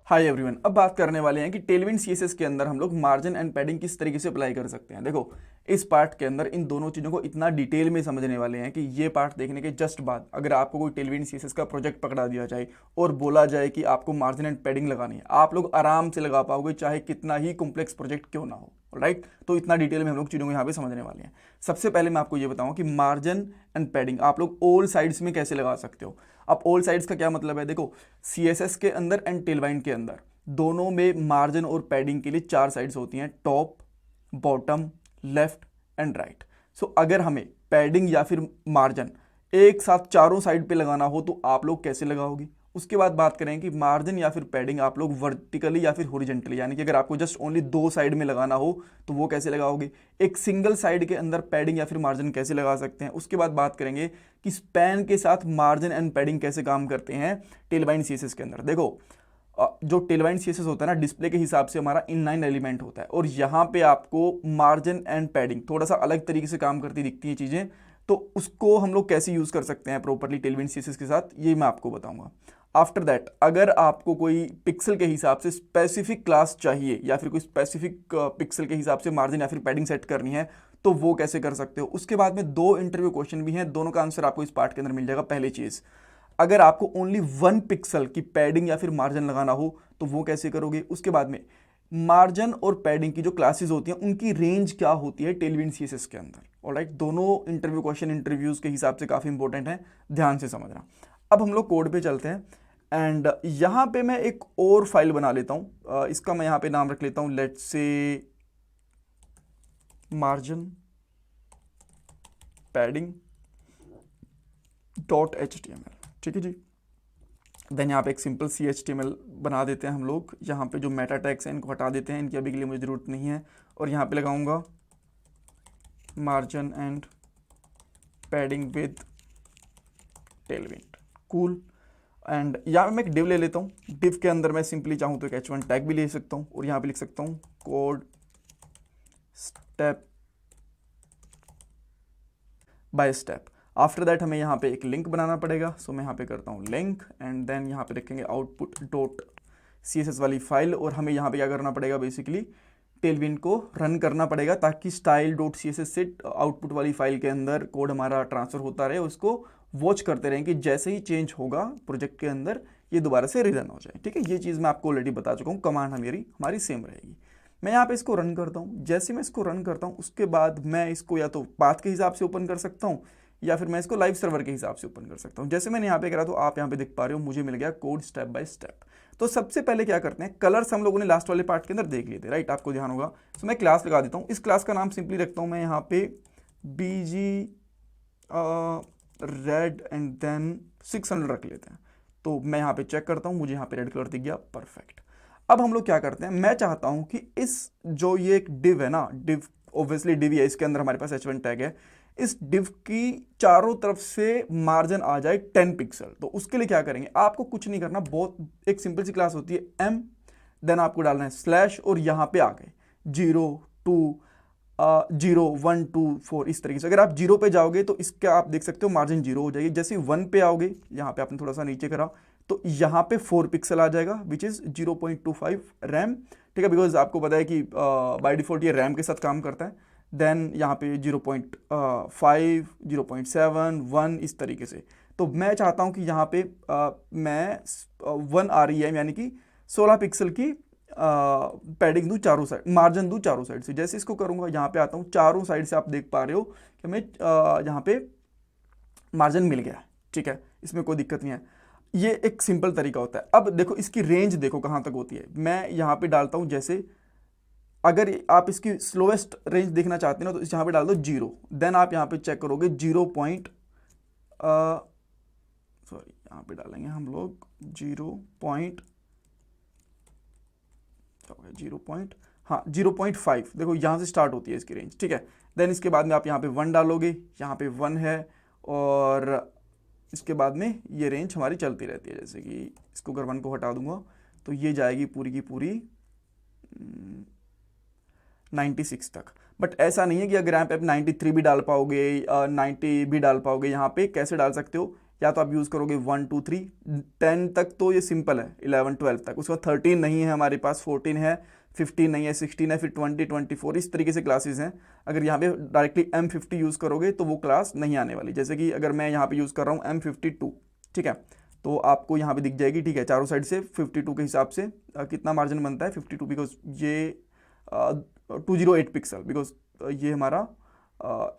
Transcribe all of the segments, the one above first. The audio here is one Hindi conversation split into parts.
Hi everyone. अब बात करने वाले हैं कि टेलविंड सीएसएस के अंदर हम लोग मार्जिन एंड पैडिंग किस तरीके से अप्लाई कर सकते हैं। देखो, इस पार्ट के अंदर इन दोनों चीज़ों को इतना डिटेल में समझने वाले हैं कि ये पार्ट देखने के जस्ट बाद अगर आपको कोई टेलविंड सीएसएस का प्रोजेक्ट पकड़ा दिया जाए और बोला जाए कि आपको मार्जिन एंड पैडिंग लगानी है, आप लोग आराम से लगा पाओगे, चाहे कितना ही कॉम्प्लेक्स प्रोजेक्ट क्यों ना हो। राइट, तो इतना डिटेल में हम लोग चीज़ों को यहाँ पे समझने वाले हैं। सबसे पहले मैं आपको ये बताऊँ कि मार्जिन एंड पैडिंग आप लोग ऑल साइड्स में कैसे लगा सकते हो। अब ऑल साइड्स का क्या मतलब है? देखो, सीएसएस के अंदर एंड टेलवाइन के अंदर दोनों में मार्जिन और पैडिंग के लिए चार साइड्स होती हैं, top, bottom, left and right. So अगर हमें पैडिंग या फिर मार्जिन एक साथ चारों साइड पे लगाना हो तो आप लोग कैसे लगाओगे। उसके बाद बात करें कि मार्जिन या फिर पैडिंग आप लोग वर्टिकली या फिर हॉरिजॉन्टली, यानी कि अगर आपको जस्ट ओनली दो साइड में लगाना हो तो वो कैसे लगाओगे। एक सिंगल साइड के अंदर पैडिंग या फिर मार्जिन कैसे लगा सकते हैं। उसके बाद बात करेंगे कि स्पैन के साथ मार्जिन एंड पैडिंग कैसे काम करते हैं टेलवाइन सीएसएस के अंदर। देखो, जो टेलवाइन सीएसएस होता है ना, डिस्प्ले के हिसाब से हमारा इनलाइन एलिमेंट होता है और यहाँ पे आपको मार्जिन एंड पैडिंग थोड़ा सा अलग तरीके से काम करती दिखती हैं चीज़ें, तो उसको हम लोग कैसे यूज़ कर सकते हैं प्रॉपरली टेलवाइन सीएसएस के साथ, ये मैं आपको बताऊंगा। आफ्टर दैट, अगर आपको कोई पिक्सल के हिसाब से स्पेसिफिक क्लास चाहिए या फिर कोई स्पेसिफिक पिक्सल के हिसाब से मार्जिन या फिर पैडिंग सेट करनी है तो वो कैसे कर सकते हो। उसके बाद में दो इंटरव्यू क्वेश्चन भी हैं, दोनों का आंसर आपको इस पार्ट के अंदर मिल जाएगा। पहली चीज़, अगर आपको ओनली वन पिक्सल की पैडिंग या फिर मार्जिन लगाना हो तो वो कैसे करोगे। उसके बाद में मार्जिन और पैडिंग की जो क्लासेस होती हैं उनकी रेंज क्या होती है टेलविंड सीएसएस के अंदर। ऑलराइट, दोनों इंटरव्यू क्वेश्चन इंटरव्यूज के हिसाब से काफ़ी इंपॉर्टेंट है, ध्यान से समझना। अब हम लोग कोड पे चलते हैं एंड यहाँ पे मैं एक और फाइल बना लेता हूँ। इसका मैं यहाँ पे नाम रख लेता हूँ, let's say margin padding .html। ठीक है जी। देन यहाँ पे एक सिंपल CHTML बना देते हैं हम लोग। यहाँ पे जो मेटा टैग्स हैं इनको हटा देते हैं, इनकी अभी के लिए मुझे ज़रूरत नहीं है। और यहाँ पे लगाऊंगा margin and padding with Tailwind. Cool. And यहाँ मैं एक डिव ले लेता हूँ। डिव के अंदर मैं सिंपली चाहूँ तो एक h1 टैग भी ले सकता हूँ और यहाँ पे लिख सकता हूँ code step by step. After that हमें यहाँ पे एक लिंक बनाना पड़ेगा। सो मैं यहाँ पे करता हूँ लिंक एंड देन यहाँ पे रखेंगे आउटपुट डॉट CSS वाली फाइल और हमें यहाँ पे क्या करना पड़ेगा, बेसिकली टेलविंड को रन करना पड़ेगा ताकि स्टाइल डॉट CSS से आउटपुट वाली फाइल के अंदर कोड हमारा ट्रांसफर होता रहे, उसको वॉच करते रहें कि जैसे ही चेंज होगा प्रोजेक्ट के अंदर ये दोबारा से रिरन हो जाए। ठीक है, ये चीज़ मैं आपको ऑलरेडी बता चुका हूँ, कमांड हमारी सेम रहेगी। मैं यहाँ पे इसको रन करता हूँ। जैसे मैं इसको रन करता हूँ उसके बाद मैं इसको या तो पाथ के हिसाब से ओपन कर सकता हूँ या फिर मैं इसको लाइव सर्वर के हिसाब से ओपन कर सकता हूँ। जैसे मैंने यहाँ पे करा तो आप यहाँ पे देख पा रहे हो मुझे मिल गया कोड स्टेप बाय स्टेप। तो सबसे पहले क्या करते हैं, कलर्स हम लोगों ने लास्ट वाले पार्ट के अंदर देख लिए थे, राइट, आपको ध्यान होगा। तो मैं क्लास लगा देता हूँ। इस क्लास का नाम सिंपली रखता हूँ मैं यहाँ पे BG रेड एंड देन 600 रख लेते हैं। तो मैं यहाँ पे चेक करता हूँ, मुझे यहाँ पे रेड कलर दिख गया, परफेक्ट। अब हम लोग क्या करते हैं, मैं चाहता हूँ कि इस जो ये एक डिव है ना, डिव ऑब्वियसली डिव है, इसके अंदर हमारे पास h1 टैग है, इस डिव की चारों तरफ से मार्जिन आ जाए 10 पिक्सल। तो उसके लिए क्या करेंगे, आपको कुछ नहीं करना, बहुत एक सिंपल सी क्लास होती है m, देन आपको डालना है स्लैश और यहाँ पे आ गए 0 2 0 1 2 4 इस तरीके से। अगर आप 0 पे जाओगे तो इसका आप देख सकते हो मार्जिन 0 हो जाएगी। जैसे 1 पे आओगे, यहाँ पे आपने थोड़ा सा नीचे करा तो यहाँ पे 4 पिक्सल आ जाएगा विच इज़ 0.25 रैम। ठीक है, बिकॉज आपको पता है कि बाय डिफॉल्ट ये रैम के साथ काम करता है। देन यहाँ पे 0.5 0.7 1 इस तरीके से। तो मैं चाहता हूँ कि यहाँ पे मैं 1 REM यानी कि 16 पिक्सल की पैडिंग दूँ चारों साइड, मार्जिन दूँ चारों साइड से। जैसे इसको करूँगा, यहाँ पे आता हूँ, चारों साइड से आप देख पा रहे हो कि हमें यहाँ पे मार्जिन मिल गया है। ठीक है, इसमें कोई दिक्कत नहीं है। ये एक सिंपल तरीका होता है। अब देखो इसकी रेंज देखो कहाँ तक होती है। मैं यहाँ पे डालता हूँ, जैसे अगर आप इसकी स्लोएस्ट रेंज देखना चाहते हैं ना तो यहाँ पे डाल दो 0। देन आप यहाँ पे चेक करोगे 0 पॉइंट सॉरी यहाँ पे डालेंगे हम लोग 0.5। देखो यहाँ से स्टार्ट होती है इसकी रेंज। ठीक है, देन इसके बाद में आप यहाँ पे 1 डालोगे, यहाँ पे 1 है और इसके बाद में ये रेंज हमारी चलती रहती है। जैसे कि इसको अगर 1 को हटा दूंगा तो ये जाएगी पूरी की पूरी 96 तक। बट ऐसा नहीं है कि अगर यहाँ पे आप 93 भी डाल पाओगे, 90 भी डाल पाओगे। यहाँ पे कैसे डाल सकते हो, या तो आप यूज़ करोगे 1 2 3 10 तक तो ये सिंपल है, 11 12 तक। उसके बाद 13 नहीं है हमारे पास, 14 है, 15 नहीं है, 16 है, फिर 20 24 इस तरीके से क्लासेस हैं। अगर यहाँ पे डायरेक्टली M50 यूज़ करोगे तो वो क्लास नहीं आने वाली। जैसे कि अगर मैं यहाँ पे यूज़ कर रहा हूँ M52, ठीक है, तो आपको यहाँ पे दिख जाएगी, ठीक है, चारों साइड से 52 के हिसाब से कितना मार्जिन बनता है 52, बिकॉज ये 208 पिक्सल, बिकॉज ये हमारा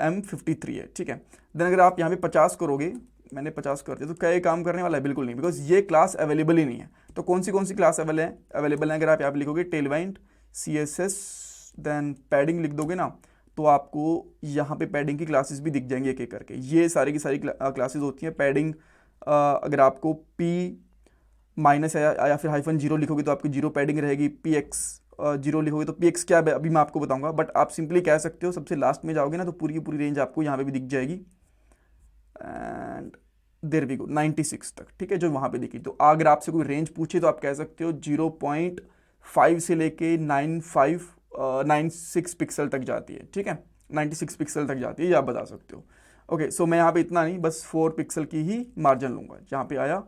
M53 है, ठीक है। देन अगर आप यहाँ पे 50 करोगे, मैंने 50 कर दिया, तो क्या ये काम करने वाला है? बिल्कुल नहीं, बिकॉज ये क्लास अवेलेबल ही नहीं है। तो कौन सी क्लास अवेलेबल है? अगर आप यहाँ पे लिखोगे टेलवाइंट CSS देन पैडिंग लिख दोगे ना, तो आपको यहाँ पे पैडिंग की क्लासेस भी दिख जाएंगी एक एक करके। ये सारी की सारी क्लासेस होती हैं पैडिंग। अगर आपको P माइनस या फिर -0 लिखोगे तो आपकी 0 पैडिंग रहेगी। PX 0 लिखोगे तो PX क्या है अभी मैं आपको बताऊंगा, बट आप सिंपली कह सकते हो, सबसे लास्ट में जाओगे ना तो पूरी की पूरी रेंज आपको यहाँ पे भी दिख जाएगी। एंड देयर वी गो 96 तक, ठीक है, जो वहाँ पे दिखी। तो अगर आपसे कोई रेंज पूछे तो आप कह सकते हो 0.5 से लेके 96 पिक्सल तक जाती है, ठीक है, 96 पिक्सल तक जाती है, ये आप बता सकते हो। ओके, सो मैं यहाँ पे इतना नहीं, बस 4 पिक्सल की ही मार्जिन लूँगा। यहाँ पे आया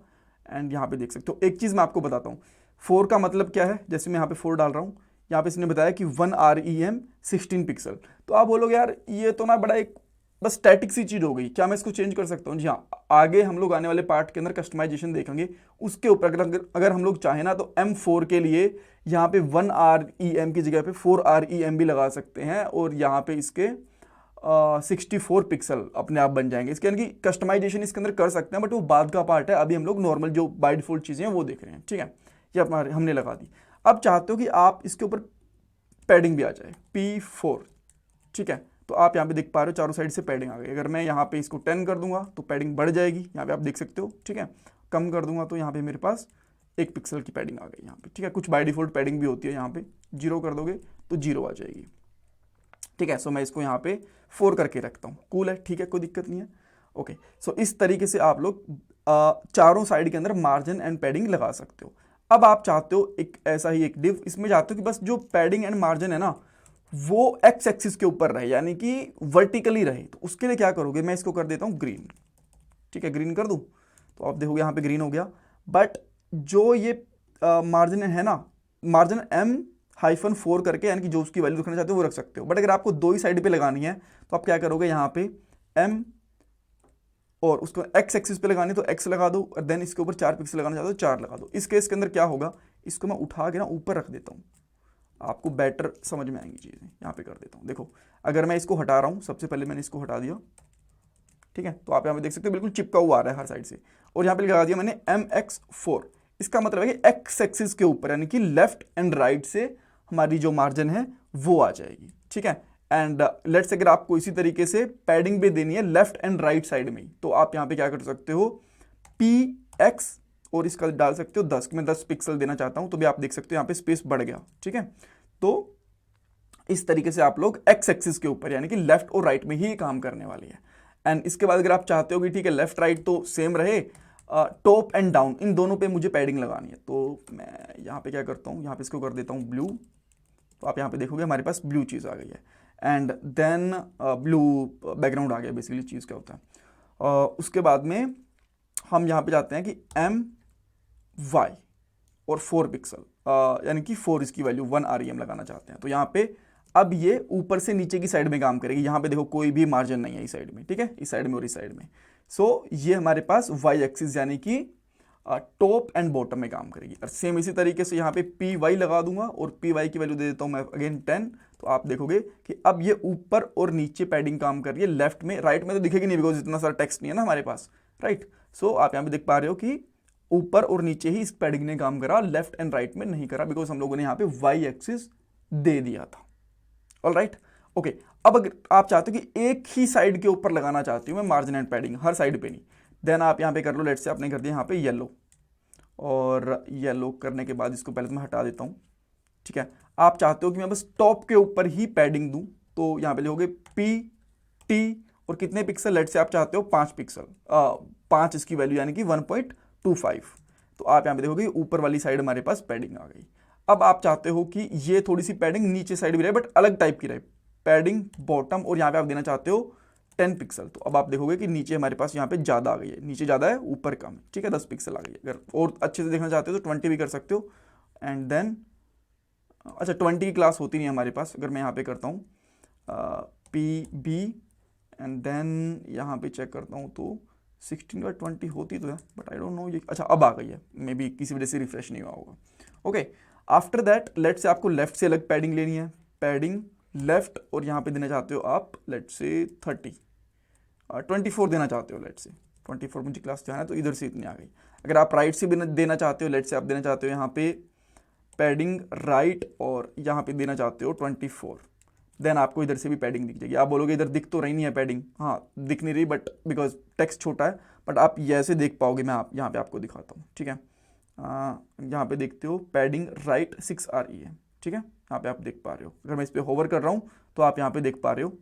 एंड यहाँ पे देख सकते हो। एक चीज़ मैं आपको बताता हूँ, 4 का मतलब क्या है। जैसे मैं यहाँ पे 4 डाल रहा हूँ, यहाँ पे इसने बताया कि 1 REM 16 पिक्सल। तो आप बोलोगे यार ये तो ना बड़ा एक बस स्टैटिक सी चीज़ हो गई, क्या मैं इसको चेंज कर सकता हूँ? जी हाँ, आगे हम लोग आने वाले पार्ट के अंदर कस्टमाइजेशन देखेंगे, उसके ऊपर अगर हम लोग चाहें ना तो M4 के लिए यहाँ पे 1 REM की जगह पे 4 REM भी लगा सकते हैं, और यहाँ पे इसके 64 पिक्सल अपने आप बन जाएंगे। इसके यानी कि कस्टमाइजेशन इसके अंदर कर सकते हैं, बट वो बाद का पार्ट है। अभी हम लोग नॉर्मल जो बाय डिफॉल्ट चीज़ें हैं वो देख रहे हैं, ठीक है। ये हमारे हमने लगा दी। अब चाहते हो कि आप इसके ऊपर पैडिंग भी आ जाए, P4, ठीक है। तो आप यहाँ पे देख पा रहे हो चारों साइड से पैडिंग आ गई। अगर मैं यहाँ पे इसको 10 कर दूंगा तो पैडिंग बढ़ जाएगी, यहाँ पे आप देख सकते हो, ठीक है। कम कर दूंगा तो यहाँ पे मेरे पास 1 पिक्सल की पैडिंग आ गई यहाँ पे, ठीक है। कुछ बाय डिफॉल्ट पैडिंग भी होती है, यहाँ पे 0 कर दोगे तो 0 आ जाएगी, ठीक है। सो मैं इसको यहाँ पे 4 करके रखता हूँ, कूल है, ठीक है, कोई दिक्कत नहीं है। ओके, सो इस तरीके से आप लोग चारों साइड के अंदर मार्जिन एंड पैडिंग लगा सकते हो। अब आप चाहते हो एक ऐसा ही एक डिव, इसमें चाहते हो कि बस जो पैडिंग एंड मार्जिन है ना वो एक्स एक्सिस के ऊपर रहे, यानी कि वर्टिकली रहे। तो उसके लिए क्या करोगे, मैं इसको कर देता हूँ ग्रीन, ठीक है, ग्रीन कर दूँ तो आप देखोगे यहाँ पे ग्रीन हो गया। बट जो ये मार्जिन है ना, मार्जिन M-4 करके, यानी कि जो उसकी वैल्यू रखना चाहते हो वो रख सकते हो। बट अगर आपको दो ही साइड पे लगानी है तो आप क्या करोगे, यहाँ पे M और उसको एक्स एक्सिस पे लगानी तो एक्स लगा दो, और देन इसके ऊपर 4 पिक्सल लगाना चाहते हो 4 लगा दो। इस केस के अंदर क्या होगा, इसको मैं उठा के ना ऊपर रख देता हूँ, आपको बेटर समझ में आएंगी चीज़ें। यहाँ पे कर देता हूँ, देखो अगर मैं इसको हटा रहा हूँ, सबसे पहले मैंने इसको हटा दिया, ठीक है, तो आप यहाँ पे देख सकते हो बिल्कुल चिपका हुआ आ रहा है हर साइड से। और यहाँ पे लगा दिया मैंने MX4, इसका मतलब है कि एक्स एक्सिस के ऊपर, यानी कि लेफ्ट एंड राइट से हमारी जो मार्जिन है वो आ जाएगी, ठीक है। एंड लेट्स अगर आपको इसी तरीके से पैडिंग भी देनी है लेफ्ट एंड राइट साइड में ही, तो आप यहाँ पे क्या कर सकते हो, PX और इसका डाल सकते हो 10, कि मैं 10 पिक्सल देना चाहता हूँ, तो भी आप देख सकते हो यहाँ पे स्पेस बढ़ गया, ठीक है। तो इस तरीके से आप लोग एक्स एक्सिस के ऊपर, यानी कि लेफ्ट और राइट में ही काम करने वाली है। एंड इसके बाद अगर आप चाहते हो कि ठीक है लेफ्ट राइट तो सेम रहे, टॉप एंड डाउन इन दोनों पे मुझे पैडिंग लगानी है, तो मैं यहाँ पे क्या करता हूँ, यहाँ पे इसको कर देता हूँ ब्लू। तो आप यहाँ पे देखोगे हमारे पास ब्लू चीज़ आ गई है, एंड देन ब्लू बैकग्राउंड आ गया। बेसिकली चीज़ क्या होता है, उसके बाद में हम यहाँ पे जाते हैं कि MY और 4 पिक्सल, यानी कि 4 इसकी वैल्यू 1 REM लगाना चाहते हैं। तो यहाँ पे अब ये ऊपर से नीचे की साइड में काम करेगी। यहाँ पे देखो कोई भी मार्जिन नहीं है इस साइड में, ठीक है, इस साइड में और इस साइड में। सो ये हमारे पास वाई एक्सिस यानी कि टॉप एंड बॉटम में काम करेगी। और सेम इसी तरीके से यहाँ पे PY लगा दूंगा और PY की वैल्यू दे देता हूँ मैं अगेन 10। तो आप देखोगे कि अब ये ऊपर और नीचे पैडिंग काम कर रही है, लेफ्ट में, राइट में तो दिखेगी नहीं बिकॉज इतना सारा टेक्स्ट नहीं है ना हमारे पास, राइट। सो आप यहाँ पे देख पा रहे हो कि ऊपर और नीचे ही इस पैडिंग ने काम करा, लेफ्ट एंड राइट में नहीं करा, बिकॉज हम लोगों ने यहाँ पे वाई एक्सिस दे दिया था। All right, okay. अब अगर आप चाहते हो कि एक ही साइड के ऊपर लगाना चाहती हूँ मैं margin and padding, her side पे नहीं, देन आप यहाँ पे कर लो। लेट्स से आपने कर दिया यहाँ पे येलो, और येलो करने के बाद इसको पहले तो मैं हटा देता हूँ, ठीक है। आप चाहते हो कि मैं बस टॉप के ऊपर ही पैडिंग दूँ, तो यहाँ पे लिखोगे PT और कितने पिक्सल, लेट्स से आप चाहते हो 5 पिक्सल, 5 इसकी वैल्यू यानी कि 1.25। तो आप यहाँ पे देखोगे ऊपर वाली साइड हमारे पास पैडिंग आ गई। अब आप चाहते हो कि ये थोड़ी सी पैडिंग नीचे साइड भी रहे, बट अलग टाइप की रहे, पैडिंग बॉटम, और यहाँ पे आप देना चाहते हो 10 पिक्सल। तो अब आप देखोगे कि नीचे हमारे पास यहाँ पे ज़्यादा आ गई है, नीचे ज़्यादा है ऊपर कम है, ठीक है, 10 पिक्सल आ गई है। अगर और अच्छे से देखना चाहते हो तो 20 भी कर सकते हो। एंड देन अच्छा 20 की क्लास होती नहीं है हमारे पास। अगर मैं यहाँ पे करता हूँ PB एंड देन यहाँ पे चेक करता हूँ तो 16/20 होती तो है, बट आई डोंट नो ये, अच्छा अब आ गई है, मे बी किसी वजह से रिफ्रेश नहीं हुआ होगा। ओके, आफ्टर दैट लेट से आपको लेफ्ट से अलग पैडिंग लेनी है, पैडिंग लेफ्ट, और यहाँ पे देना चाहते हो आप लेट से 24 देना चाहते हो, लेट से 24 मुझे क्लास जाना है तो इधर से इतनी आ गई। अगर आप राइट से भी देना चाहते हो, लेट से आप देना चाहते हो यहाँ पे पैडिंग राइट और यहाँ पे देना चाहते हो 24, देन आपको इधर से भी पैडिंग दिख जाएगी। आप बोलोगे इधर दिख तो रही नहीं है पैडिंग, हाँ दिख नहीं रही, बट बिकॉज टेक्स्ट छोटा है, बट आप ऐसे देख पाओगे। मैं आप यहाँ पे आपको दिखाता हूँ, ठीक है। यहाँ पे देखते हो पैडिंग राइट 6 RE है, ठीक है, यहाँ पे आप देख पा रहे हो। अगर मैं इस पर होवर कर रहा हूँ तो आप यहाँ पे देख पा रहे हो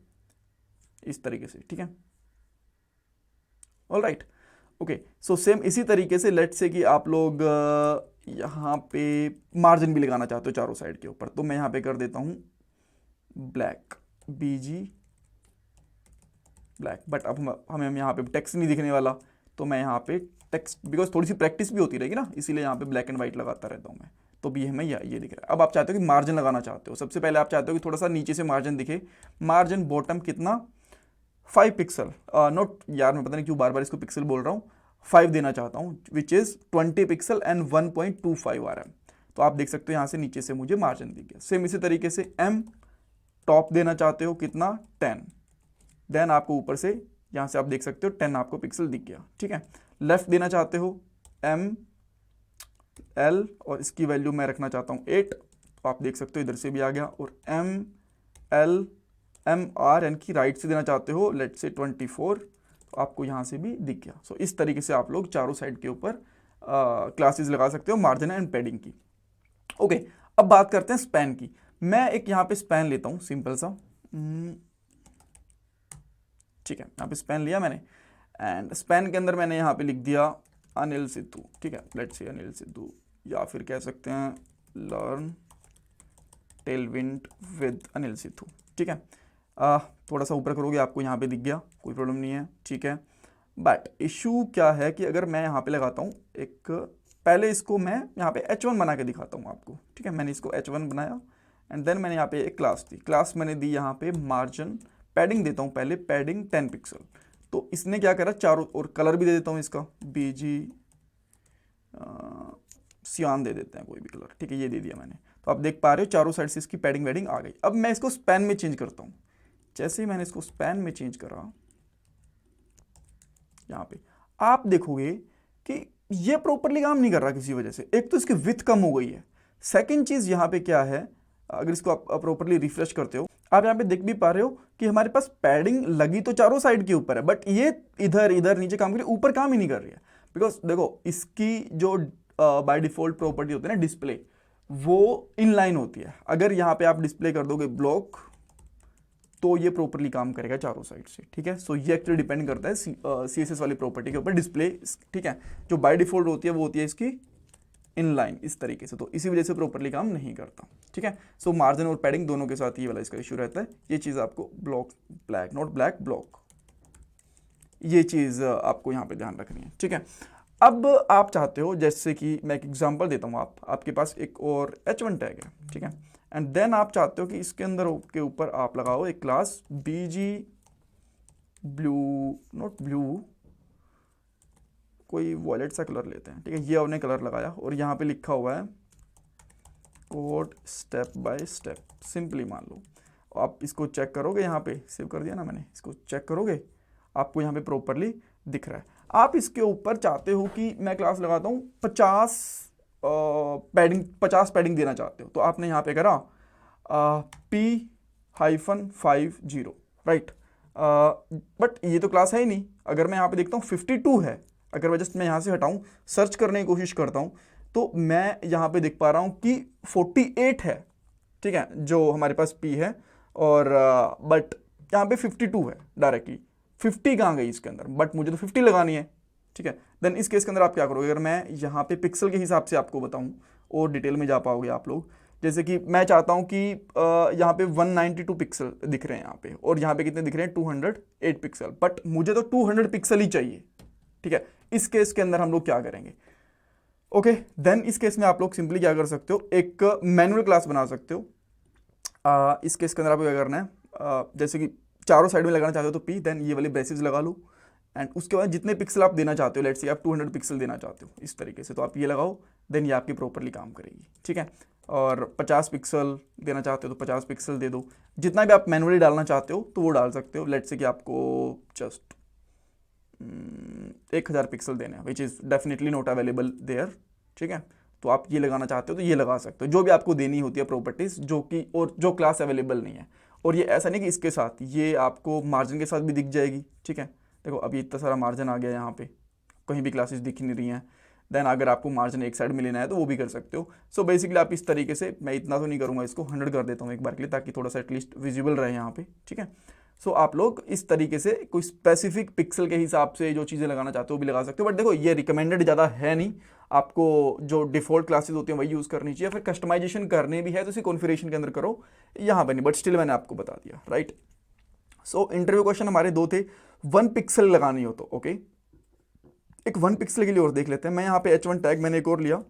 इस तरीके से, ठीक है। All right, okay, so same इसी तरीके से लेट से कि आप लोग यहाँ पे मार्जिन भी लगाना चाहते हो चारों साइड के ऊपर, तो मैं यहाँ पे कर देता हूँ ब्लैक BG ब्लैक, बट अब हमें यहाँ पे टेक्स्ट नहीं दिखने वाला, तो मैं यहाँ पे टेक्स्ट, बिकॉज थोड़ी सी प्रैक्टिस भी होती रहेगी ना, इसीलिए यहाँ पे ब्लैक एंड व्हाइट लगाता रहता हूँ मैं। तो भी हमें ये दिख रहा है। अब आप चाहते हो कि मार्जिन लगाना चाहते हो, सबसे पहले आप चाहते हो कि थोड़ा सा नीचे से मार्जिन दिखे। मार्जिन बॉटम कितना 5 पिक्सल, नोट यार मैं पता नहीं क्यों बार बार इसको पिक्सल बोल रहा हूँ, 5 देना चाहता हूँ, which is 20 pixel and 1.25 RM। तो आप देख सकते हो यहाँ से नीचे से मुझे मार्जिन दिख गया। सेम इसी तरीके से M टॉप देना चाहते हो कितना 10, देन आपको ऊपर से यहाँ से आप देख सकते हो 10 आपको पिक्सल दिख गया, ठीक है। लेफ्ट देना चाहते हो ML और इसकी वैल्यू मैं रखना चाहता हूँ 8, तो आप देख सकते हो इधर से भी आ गया। और MR यानी कि राइट से देना चाहते हो लेट से 24, तो आपको यहाँ से भी दिख गया। सो इस तरीके से आप लोग चारों साइड के ऊपर क्लासेस लगा सकते हो मार्जिन एंड पैडिंग की। ओके, अब बात करते हैं स्पैन की। मैं एक यहाँ पे स्पैन लेता हूँ सिंपल सा, ठीक है, यहाँ पे स्पैन लिया मैंने, एंड स्पैन के अंदर मैंने यहाँ पे लिख दिया अनिल सिद्धू, ठीक है, लेट्स से अनिल सिद्धू, या फिर कह सकते हैं learn Tailwind with Anil Sidhu, ठीक है। थोड़ा सा ऊपर करोगे आपको यहाँ पे दिख गया, कोई प्रॉब्लम नहीं है, ठीक है। बट इशू क्या है कि अगर मैं यहाँ पे लगाता हूँ एक, पहले इसको मैं यहाँ पे H1 बना के दिखाता हूँ आपको, ठीक है। मैंने इसको H1 बनाया एंड देन मैंने यहाँ पे एक क्लास दी, क्लास मैंने दी यहाँ पे मार्जिन, पैडिंग देता हूँ पहले, पैडिंग 10 पिक्सल। तो इसने क्या करा चारों, और कलर भी दे देता हूँ इसका BG सियान दे देते हैं कोई भी कलर, ठीक है, ये दे दिया मैंने। तो आप देख पा रहे हो चारों साइड से इसकी पैडिंग वेडिंग आ गई। अब मैं इसको स्पैन में चेंज करता हूँ। जैसे ही मैंने इसको स्पैन में चेंज करा, यहाँ पे आप देखोगे कि ये प्रॉपरली काम नहीं कर रहा किसी वजह से। एक तो इसकी विड्थ कम हो गई है, सेकंड चीज यहाँ पे क्या है, अगर इसको आप प्रॉपरली रिफ्रेश करते हो, आप यहाँ पे देख भी पा रहे हो कि हमारे पास पैडिंग लगी तो चारों साइड के ऊपर है, बट ये इधर इधर नीचे काम कर रही है, ऊपर काम ही नहीं कर रही है। बिकॉज देखो इसकी जो बाय डिफॉल्ट प्रॉपर्टी होती है ना डिस्प्ले, वो इनलाइन होती है। अगर यहाँ पे आप डिस्प्ले कर दोगे ब्लॉक तो ये प्रॉपरली काम करेगा चारों साइड से, ठीक है। सो ये एक्चुअली डिपेंड करता है CSS वाली प्रॉपर्टी के ऊपर डिस्प्ले, ठीक है। जो बाय डिफॉल्ट होती है वो होती है इसकी इनलाइन इस तरीके से, तो इसी वजह से प्रॉपरली काम नहीं करता, ठीक है। सो मार्जिन और पैडिंग दोनों के साथ ये वाला इसका इशू रहता है। ये चीज़ आपको block black, not black block, ये चीज़ आपको यहाँ पे ध्यान रखनी है, ठीक है। अब आप चाहते हो, जैसे कि मैं एक एग्जांपल देता हूँ, आपके पास एक और H1 टैग है, ठीक है, एंड देन आप चाहते हो कि इसके अंदर के ऊपर आप लगाओ एक class BG blue, not blue, कोई वॉयलेट सा कलर लेते हैं, ठीक है। ये आपने कलर लगाया और यहाँ पे लिखा हुआ है code step by step, simply मान लो। आप इसको चेक करोगे, यहाँ पे सेव कर दिया ना मैंने, इसको चेक करोगे आपको यहाँ पे प्रॉपरली दिख रहा है। आप इसके ऊपर चाहते हो कि मैं क्लास लगाता हूँ 50 पैडिंग देना चाहते हो, तो आपने यहाँ पे करा P-50, राइट। बट ये तो क्लास है ही नहीं। अगर मैं यहाँ पे देखता हूँ 52 है, अगर मैं जस्ट मैं यहाँ से हटाऊँ, सर्च करने की कोशिश करता हूँ, तो मैं यहाँ पे देख पा रहा हूँ कि 48 है, ठीक है, जो हमारे पास P है, और बट यहाँ पे 52 है डायरेक्टली। 50 कहाँ गई इसके अंदर, बट मुझे तो 50 लगानी है, ठीक है। देन इस केस के अंदर आप क्या करोगे, अगर मैं यहाँ पे पिक्सल के हिसाब से आपको बताऊँ और डिटेल में जा पाओगे आप लोग, जैसे कि मैं चाहता हूँ कि यहाँ पे 192 पिक्सल दिख रहे हैं यहाँ पे, और यहाँ पे कितने दिख रहे हैं 208 पिक्सल, बट मुझे तो 200 पिक्सल ही चाहिए। ठीक है, इस केस के अंदर हम लोग क्या करेंगे? ओके, देन इस केस में आप लोग सिंपली क्या कर सकते हो, एक मैनुअल क्लास बना सकते हो। इस केस के अंदर आपको क्या करना है, जैसे कि चारों साइड में लगाना चाहते हो तो पी, देन ये वाली ब्रेसेस लगा लो, एंड उसके बाद जितने पिक्सल आप देना चाहते हो, लेट्स से आप 200 पिक्सल देना चाहते हो इस तरीके से, तो आप ये लगाओ, देन ये आपकी प्रॉपरली काम करेगी। ठीक है, और 50 पिक्सल देना चाहते हो तो 50 पिक्सल दे दो, जितना भी आप मैनुअली डालना चाहते हो तो वो डाल सकते हो। लेट्स से कि आपको जस्ट 1000 पिक्सल देने हैं, which is definitely not available there. ठीक है, तो आप ये लगाना चाहते हो तो ये लगा सकते हो, जो भी आपको देनी होती है प्रॉपर्टीज़, जो कि और जो क्लास अवेलेबल नहीं है। और ये ऐसा नहीं कि इसके साथ, ये आपको मार्जिन के साथ भी दिख जाएगी। ठीक है, देखो अभी इतना सारा मार्जिन आ गया यहाँ पे, कहीं भी क्लासेस दिख नहीं रही हैं। देन अगर आपको मार्जिन एक साइड में लेना है तो वो भी कर सकते हो। सो बेसिकली आप इस तरीके से, मैं इतना तो नहीं करूँगा, इसको 100 कर देता हूँ एक बार के लिए, ताकि थोड़ा सा एटलीस्ट विजिबल रहे यहाँ पे। ठीक है, सो आप लोग इस तरीके से कोई स्पेसिफिक पिक्सल के हिसाब से जो चीज़ें लगाना चाहते हो वो भी लगा सकते हो, बट देखो ये रिकमेंडेड ज़्यादा है नहीं, आपको जो डिफ़ॉल्ट क्लासेस होती हैं वही यूज़ करनी चाहिए। फिर कस्टमाइजेशन करने भी है तो इसे कॉन्फ़िगरेशन के अंदर करो, यहाँ पर नहीं, बट स्टिल मैंने आपको बता दिया। राइट, सो इंटरव्यू क्वेश्चन हमारे 2 थे। 1 पिक्सल लगानी हो तो ओके, एक 1 पिक्सल के लिए और देख लेते हैं। मैं यहाँ पे H1 टैग मैंने एक और लिया,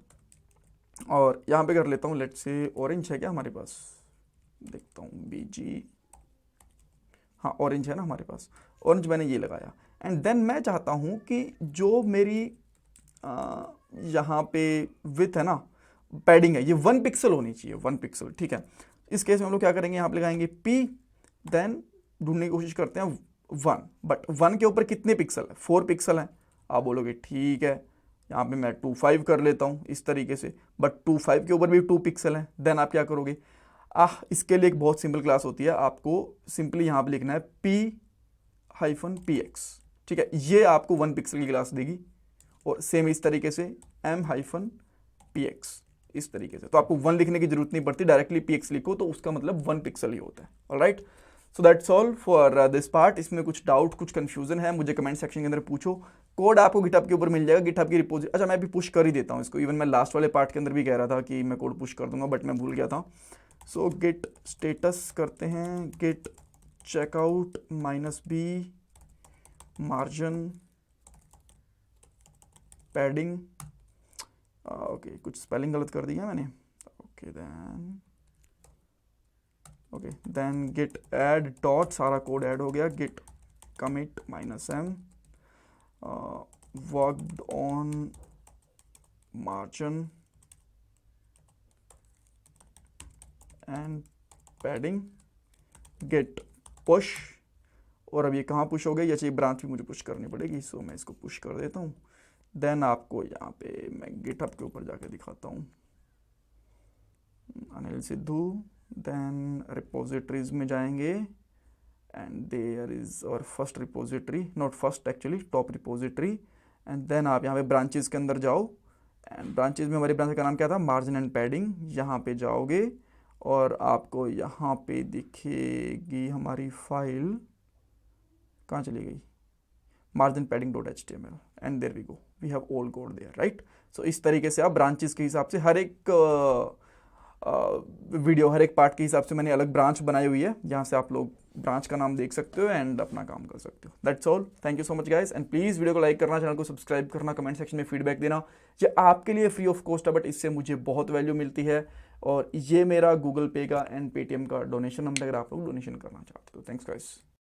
और यहाँ पे कर लेता हूँ, लेट्स से ऑरेंज है क्या हमारे पास, देखता हूँ BG, हाँ ऑरेंज है ना हमारे पास, ऑरेंज मैंने ये लगाया। एंड देन मैं चाहता हूँ कि जो मेरी यहाँ पे विथ है ना, पैडिंग है, ये 1 पिक्सल होनी चाहिए, 1 पिक्सल। ठीक है, इस केस में हम लोग क्या करेंगे, यहाँ पे लगाएंगे P, देन ढूंढने की कोशिश करते हैं 1, बट 1 के ऊपर कितने पिक्सल है, 4 पिक्सल हैं। आप बोलोगे ठीक है, यहाँ पे मैं 25 कर लेता हूँ इस तरीके से, बट 25 के ऊपर भी 2 पिक्सल हैं। देन आप क्या करोगे, इसके लिए एक बहुत सिंपल क्लास होती है, आपको सिंपली यहाँ पे लिखना है P-PX। ठीक है, ये आपको 1 पिक्सल की क्लास देगी, और सेम इस तरीके से M-PX इस तरीके से, तो आपको 1 लिखने की जरूरत नहीं पड़ती, डायरेक्टली PX लिखो तो उसका मतलब 1 पिक्सल ही होता है। Alright, so that's all for this part. इसमें कुछ डाउट, कुछ कंफ्यूजन है, मुझे कमेंट सेक्शन के अंदर पूछो। कोड आपको गिटहब के ऊपर मिल जाएगा, गिटहब की रिपोजिटरी। अच्छा, मैं भी पुश कर ही देता हूँ इसको, इवन मैं लास्ट वाले पार्ट के अंदर भी कह रहा था कि मैं कोड पुश कर दूंगा, बट मैं भूल गया था। सो गिट स्टेटस करते हैं, git checkout -b margin padding, okay कुछ स्पेलिंग गलत कर दिया मैंने, देन गिट ऐड डॉट, सारा कोड ऐड हो गया, git commit -m worked on margin and padding, git push. और अब ये कहाँ पुश हो गया, ये चाहिए ब्रांच भी मुझे पुश करनी पड़ेगी, सो मैं इसको पुश कर देता हूँ। देन आपको यहाँ पे मैं गिटहब के ऊपर जाके दिखाता हूँ, अनिल सिद्धू, देन रिपोजिटरीज में जाएंगे, and there is our first repository, not first actually, top repository. And then आप यहाँ पे ब्रांचेस के अंदर जाओ, एंड ब्रांचेस में हमारी ब्रांच का नाम क्या था, मार्जिन एंड पैडिंग। यहाँ पे जाओगे और आपको यहाँ पे दिखेगी हमारी फाइल, कहाँ चली गई, marginpadding.html, and there we go, we have all code there. Right, so इस तरीके से आप ब्रांचेस के हिसाब से, हर एक वीडियो, हर एक पार्ट के हिसाब से मैंने अलग ब्रांच बनाई हुई है, जहाँ से आप लोग ब्रांच का नाम देख सकते हो एंड अपना काम कर सकते हो। That's all, thank you so much guys, and please video को लाइक करना, चैनल को सब्सक्राइब करना, कमेंट सेक्शन में फीडबैक देना। ये आपके लिए फ्री ऑफ कॉस्ट है, बट इससे मुझे बहुत वैल्यू मिलती है। और ये मेरा गूगल पे का एंड पेटीएम का डोनेशन नंबर, अगर आप लोग डोनेशन करना चाहते हो। Thanks guys.